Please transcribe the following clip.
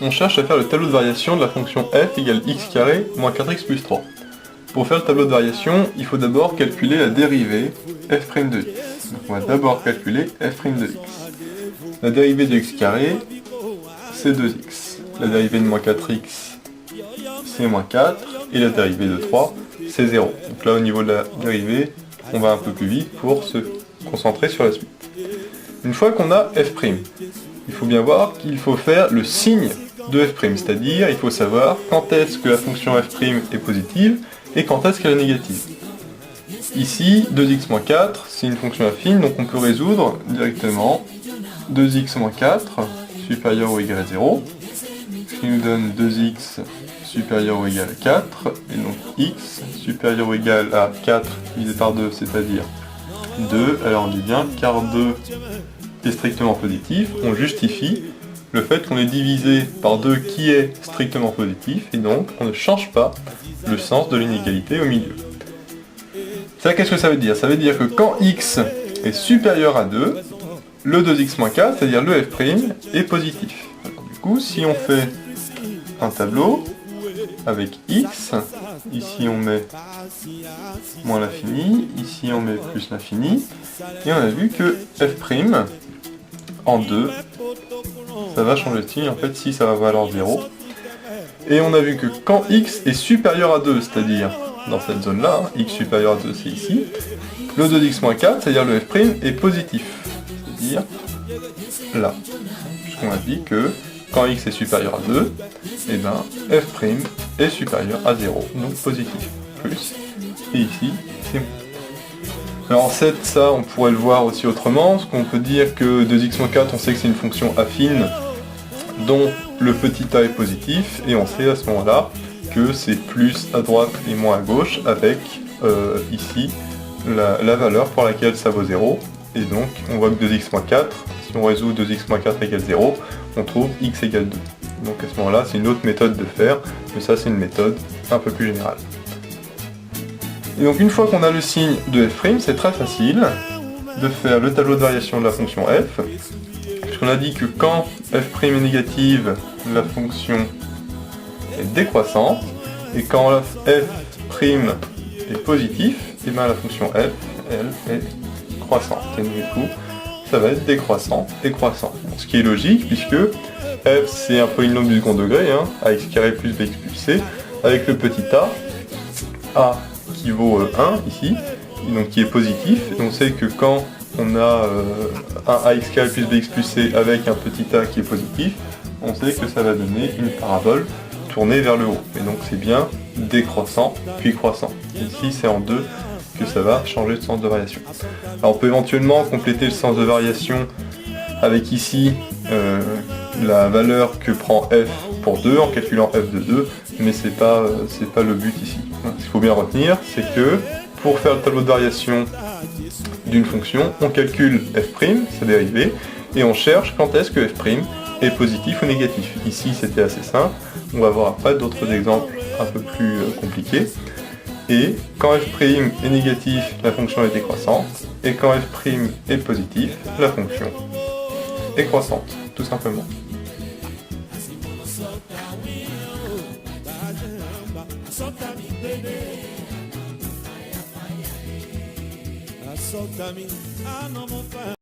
on cherche à faire le tableau de variation de la fonction f égale x carré moins 4x plus 3. Pour faire le tableau de variation, il faut d'abord calculer la dérivée f' de x. Donc on va d'abord calculer f' de x. La dérivée de x carré, c'est 2x. La dérivée de moins 4x, c'est moins 4. Et la dérivée de 3, c'est 0. Donc là, au niveau de la dérivée, on va un peu plus vite pour se concentrer sur la suite. Une fois qu'on a f', il faut bien voir qu'il faut faire le signe de f', c'est-à-dire il faut savoir quand est-ce que la fonction f' est positive et quand est-ce qu'elle est négative. Ici, 2x moins 4, c'est une fonction affine, donc on peut résoudre directement 2x moins 4 supérieur ou égal à 0, ce qui nous donne 2x supérieur ou égal à 4, et donc x supérieur ou égal à 4 divisé par 2, c'est-à-dire 2, alors on dit bien car 2 est strictement positif, on justifie le fait qu'on est divisé par 2 qui est strictement positif, et donc on ne change pas le sens de l'inégalité au milieu. Ça, qu'est-ce que ça veut dire? Ça veut dire que quand x est supérieur à 2, le 2x moins 4, c'est-à-dire le f', est positif. Alors, du coup, si on fait un tableau avec x, ici on met moins l'infini, ici on met plus l'infini, et on a vu que f' en 2, ça va changer de signe, en fait si ça va valoir 0. Et on a vu que quand x est supérieur à 2, c'est-à-dire dans cette zone-là, x supérieur à 2 c'est ici, le 2x moins 4, c'est-à-dire le f' est positif, c'est-à-dire là. Puisqu'on a dit que quand x est supérieur à 2, et ben f' est supérieur à 0, donc positif, plus, et ici c'est moins. Alors en fait, ça, on pourrait le voir aussi autrement, parce qu'on peut dire que 2x-4, on sait que c'est une fonction affine, dont le petit a est positif, et on sait à ce moment-là que c'est plus à droite et moins à gauche, avec ici la valeur pour laquelle ça vaut 0, et donc on voit que 2x-4, si on résout 2x-4 égale 0, on trouve x égale 2. Donc à ce moment-là, c'est une autre méthode de faire, mais ça c'est une méthode un peu plus générale. Et donc une fois qu'on a le signe de f', c'est très facile de faire le tableau de variation de la fonction f, puisqu'on a dit que quand f' est négative, la fonction est décroissante, et quand f' est positif, et bien la fonction f, elle, est croissante. Et donc du coup, ça va être décroissant et croissant. Ce qui est logique, puisque f c'est un polynôme du second degré, hein, ax carré plus bx plus c, avec le petit a qui vaut 1 ici, et donc qui est positif, et on sait que quand on a un ax carré plus bx plus c avec un petit a qui est positif, on sait que ça va donner une parabole tournée vers le haut, et donc c'est bien décroissant puis croissant. Ici c'est en 2 que ça va changer de sens de variation. Alors on peut éventuellement compléter le sens de variation avec ici la valeur que prend f pour 2 en calculant f de 2, mais c'est pas le but ici. Ce qu'il faut bien retenir, c'est que pour faire le tableau de variation d'une fonction, on calcule f', sa dérivée, et on cherche quand est-ce que f' est positif ou négatif. Ici c'était assez simple, on va voir après d'autres exemples un peu plus compliqués. Et quand f' est négatif, la fonction est décroissante, et quand f' est positif, la fonction est croissante, tout simplement.